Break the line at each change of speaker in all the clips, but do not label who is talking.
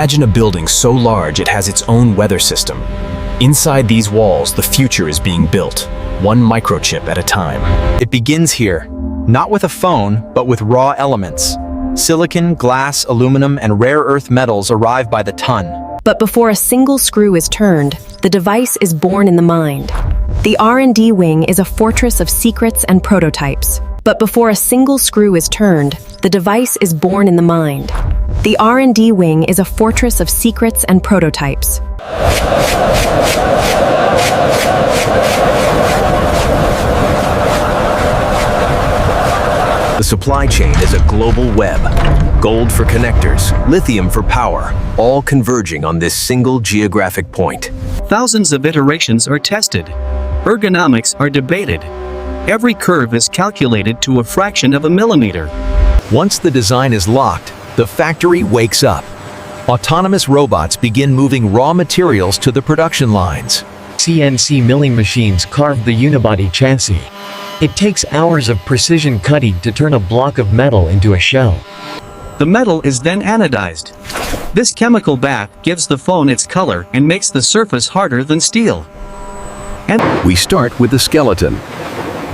Imagine a building so large it has its own weather system. Inside these walls, the future is being built, one microchip at a time.
It begins here, not with a phone, but with raw elements. Silicon, glass, aluminum, and rare earth metals arrive by the ton.
But before a single screw is turned, the device is born in the mind. The R&D wing is a fortress of secrets and prototypes. But before a single screw is turned, the device is born in the mind. The R&D wing is a fortress of secrets and prototypes.
The supply chain is a global web. Gold for connectors, lithium for power, all converging on this single geographic point.
Thousands of iterations are tested. Ergonomics are debated. Every curve is calculated to a fraction of a millimeter.
Once the design is locked, the factory wakes up. Autonomous robots begin moving raw materials to the production lines.
CNC milling machines carve the unibody chassis. It takes hours of precision cutting to turn a block of metal into a shell.
The metal is then anodized. This chemical bath gives the phone its color and makes the surface harder than steel.
We start with the skeleton.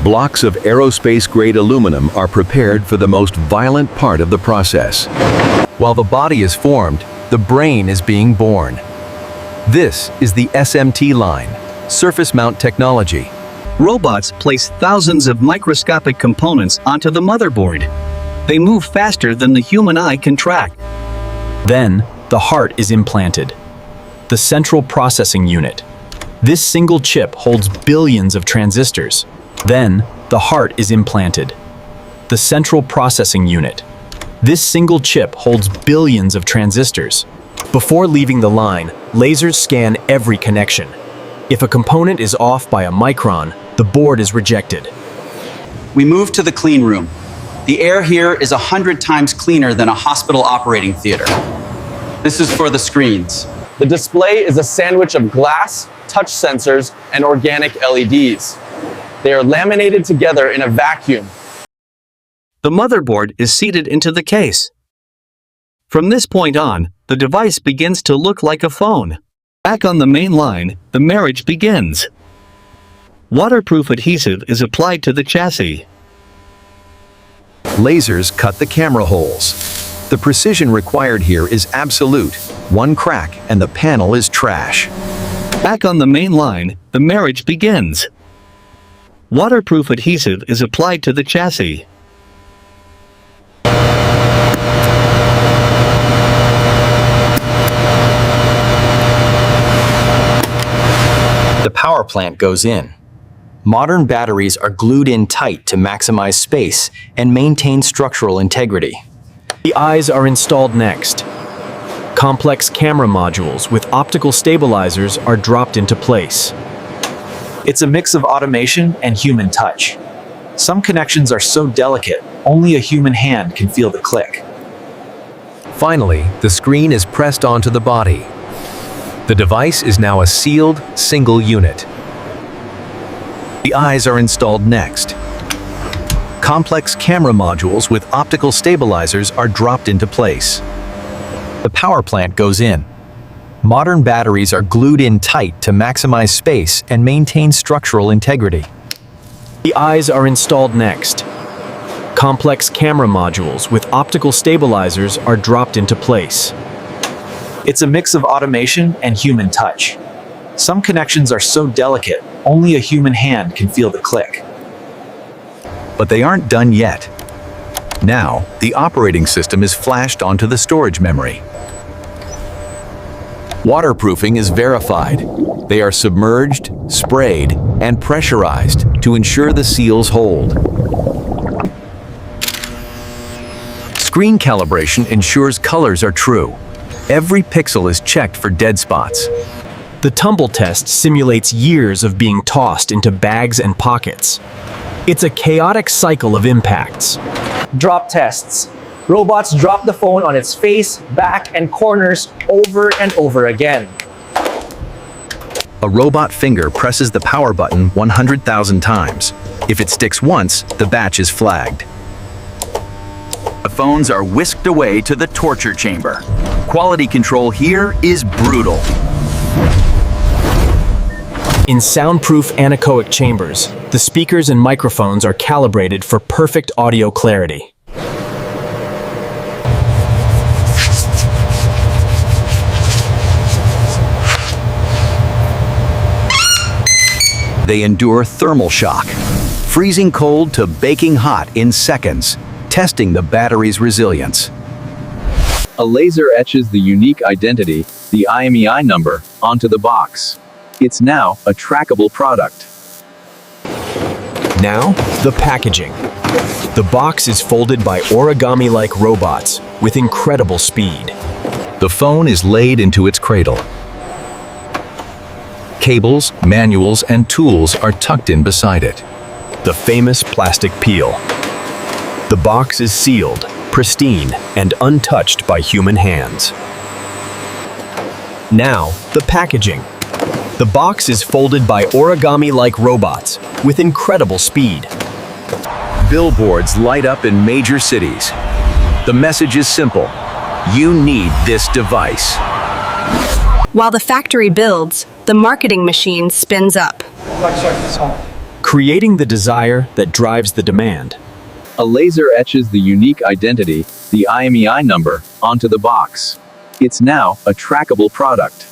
Blocks of aerospace-grade aluminum are prepared for the most violent part of the process.
While the body is formed, the brain is being born. This is the SMT line, surface mount technology.
Robots place thousands of microscopic components onto the motherboard. They move faster than the human eye can track.
Then, the heart is implanted. The central processing unit. This single chip holds billions of transistors. Then, the heart is implanted. The central processing unit. This single chip holds billions of transistors. Before leaving the line, lasers scan every connection. If a component is off by a micron, the board is rejected.
We move to the clean room. The air here is 100 times cleaner than a hospital operating theater. This is for the screens.
The display is a sandwich of glass, touch sensors, and organic LEDs. They are laminated together in a vacuum.
The motherboard is seated into the case. From this point on, the device begins to look like a phone. Back on the main line, the marriage begins. Waterproof adhesive is applied to the chassis.
Lasers cut the camera holes. The precision required here is absolute. One crack and the panel is trash.
Back on the main line, the marriage begins. Waterproof adhesive is applied to the chassis.
The power plant goes in. Modern batteries are glued in tight to maximize space and maintain structural integrity.
The eyes are installed next. Complex camera modules with optical stabilizers are dropped into place. It's a mix of automation and human touch. Some connections are so delicate, only a human hand can feel the click.
Finally, the screen is pressed onto the body. The device is now a sealed, single unit. The eyes are installed next. Complex camera modules with optical stabilizers are dropped into place. The power plant goes in. Modern batteries are glued in tight to maximize space and maintain structural integrity.
The eyes are installed next. Complex camera modules with optical stabilizers are dropped into place. It's a mix of automation and human touch. Some connections are so delicate, only a human hand can feel the click.
But they aren't done yet. Now, the operating system is flashed onto the storage memory. Waterproofing is verified. They are submerged, sprayed, and pressurized to ensure the seals hold. Screen calibration ensures colors are true. Every pixel is checked for dead spots.
The tumble test simulates years of being tossed into bags and pockets. It's a chaotic cycle of impacts.
Drop tests. Robots drop the phone on its face, back, and corners over and over again.
A robot finger presses the power button 100,000 times. If it sticks once, the batch is flagged.
The phones are whisked away to the torture chamber. Quality control here is brutal.
In soundproof anechoic chambers, the speakers and microphones are calibrated for perfect audio clarity.
They endure thermal shock, freezing cold to baking hot in seconds, testing the battery's resilience.
A laser etches the unique identity, the IMEI number, onto the box. It's now a trackable product.
Now, the packaging. The box is folded by origami-like robots with incredible speed.
The phone is laid into its cradle. Cables, manuals, and tools are tucked in beside it.
The famous plastic peel. The box is sealed, pristine, and untouched by human hands. Now, the packaging. The box is folded by origami-like robots with incredible speed.
Billboards light up in major cities. The message is simple. You need this device.
While the factory builds, the marketing machine spins up.
Creating the desire that drives the demand.
A laser etches the unique identity, the IMEI number, onto the box. It's now a trackable product.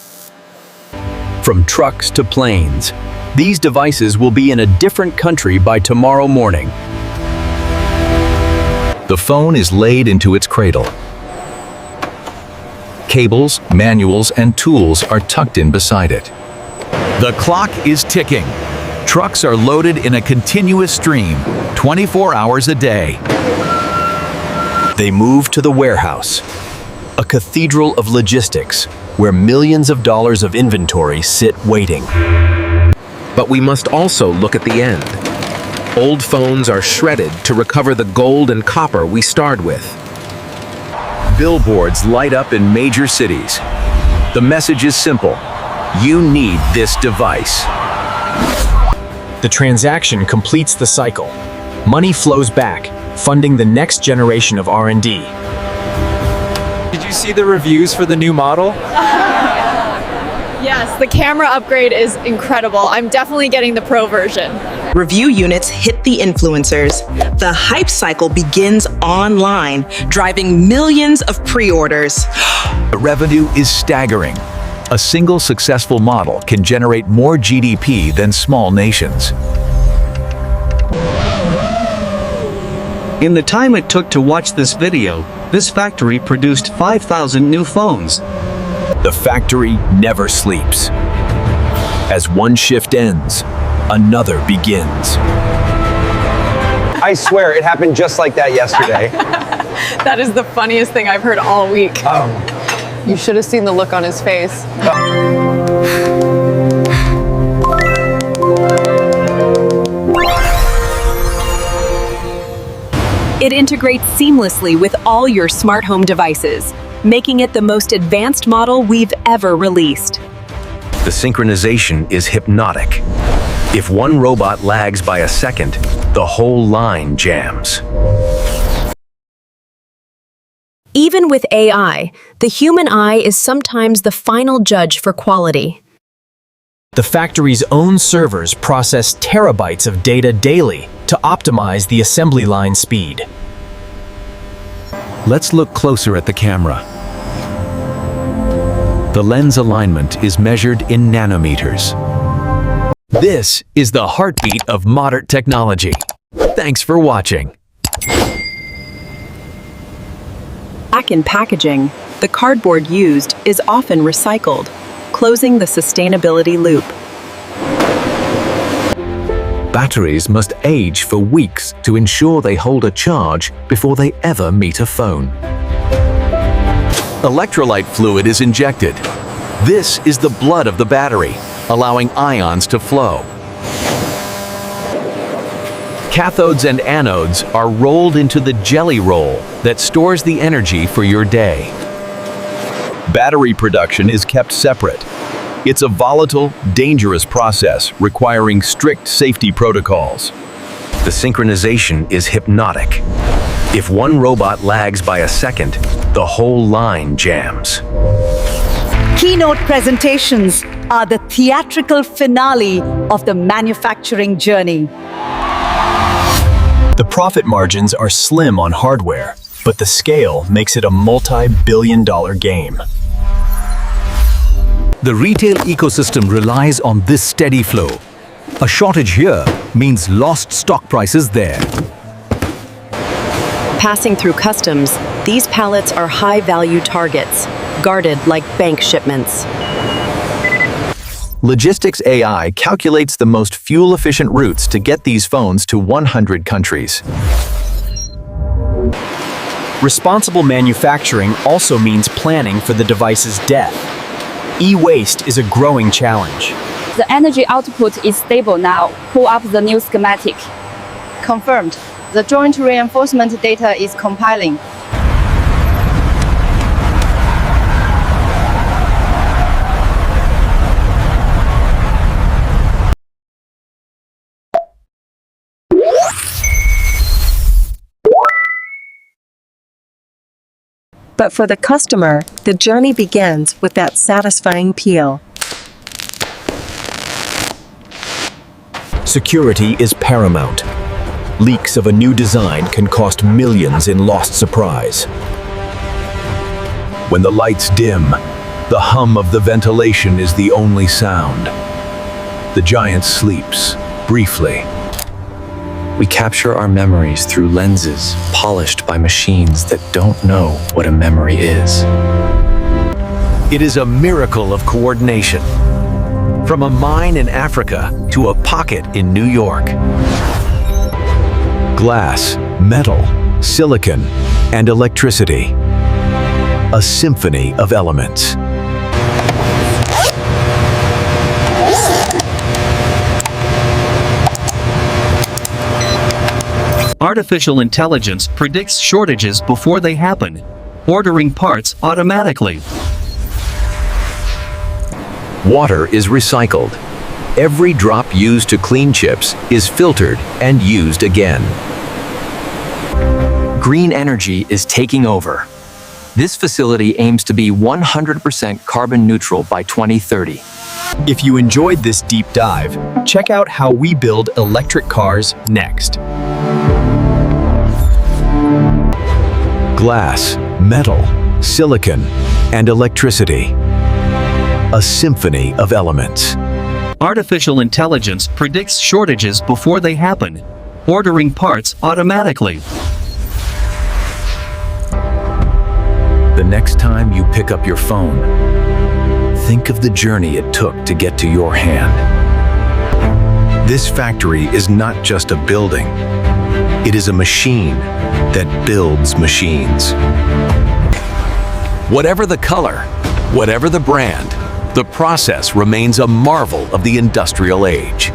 From trucks to planes, these devices will be in a different country by tomorrow morning.
The phone is laid into its cradle. Cables, manuals, and tools are tucked in beside it. The clock is ticking. Trucks are loaded in a continuous stream, 24 hours a day.
They move to the warehouse, a cathedral of logistics, where millions of dollars of inventory sit waiting.
But we must also look at the end. Old phones are shredded to recover the gold and copper we starred with.
Billboards light up in major cities. The message is simple. You need this device.
The transaction completes the cycle. Money flows back, funding the next generation of R&D.
Did you see the reviews for the new model?
Yes, the camera upgrade is incredible. I'm definitely getting the pro version.
Review units hit the influencers. The hype cycle begins online, driving millions of pre-orders.
The revenue is staggering. A single successful model can generate more GDP than small nations.
In the time it took to watch this video, this factory produced 5,000 new phones.
The factory never sleeps. As one shift ends, another begins.
I swear, it happened just like that yesterday.
That is the funniest thing I've heard all week. You should have seen the look on his face.
It integrates seamlessly with all your smart home devices, making it the most advanced model we've ever released.
The synchronization is hypnotic. If one robot lags by a second, the whole line jams.
Even with AI, the human eye is sometimes the final judge for quality.
The factory's own servers process terabytes of data daily to optimize the assembly line speed.
Let's look closer at the camera. The lens alignment is measured in nanometers.
This is the heartbeat of modern technology. Thanks for watching.
Back in packaging, the cardboard used is often recycled, closing the sustainability loop.
Batteries must age for weeks to ensure they hold a charge before they ever meet a phone. Electrolyte fluid is injected. This is the blood of the battery, allowing ions to flow. Cathodes and anodes are rolled into the jelly roll that stores the energy for your day. Battery production is kept separate. It's a volatile, dangerous process requiring strict safety protocols.
The synchronization is hypnotic.
If one robot lags by a second, the whole line jams.
Keynote presentations are the theatrical finale of the manufacturing journey.
The profit margins are slim on hardware, but the scale makes it a multi-billion-dollar game.
The retail ecosystem relies on this steady flow. A shortage here means lost stock prices there.
Passing through customs, these pallets are high-value targets, guarded like bank shipments.
Logistics AI calculates the most fuel-efficient routes to get these phones to 100 countries.
Responsible manufacturing also means planning for the device's death. E-waste is a growing challenge.
The energy output is stable now. Pull up the new schematic.
Confirmed. The joint reinforcement data is compiling.
But for the customer, the journey begins with that satisfying peel.
Security is paramount. Leaks of a new design can cost millions in lost surprise.
When the lights dim, the hum of the ventilation is the only sound. The giant sleeps, briefly.
We capture our memories through lenses polished by machines that don't know what a memory is.
It is a miracle of coordination. From a mine in Africa to a pocket in New York. Glass, metal, silicon, and electricity. A symphony of elements.
Artificial intelligence predicts shortages before they happen, ordering parts automatically.
Water is recycled. Every drop used to clean chips is filtered and used again.
Green energy is taking over. This facility aims to be 100% carbon neutral by 2030.
If you enjoyed this deep dive, check out how we build electric cars next.
Glass, metal, silicon, and electricity. A symphony of elements.
Artificial intelligence predicts shortages before they happen, ordering parts automatically.
The next time you pick up your phone, think of the journey it took to get to your hand. This factory is not just a building. It is a machine that builds machines. Whatever the color, whatever the brand, the process remains a marvel of the industrial age.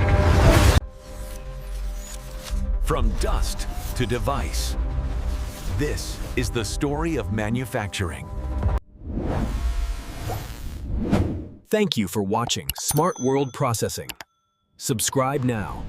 From dust to device, this is the story of manufacturing.
Thank you for watching Smart World Processing. Subscribe now.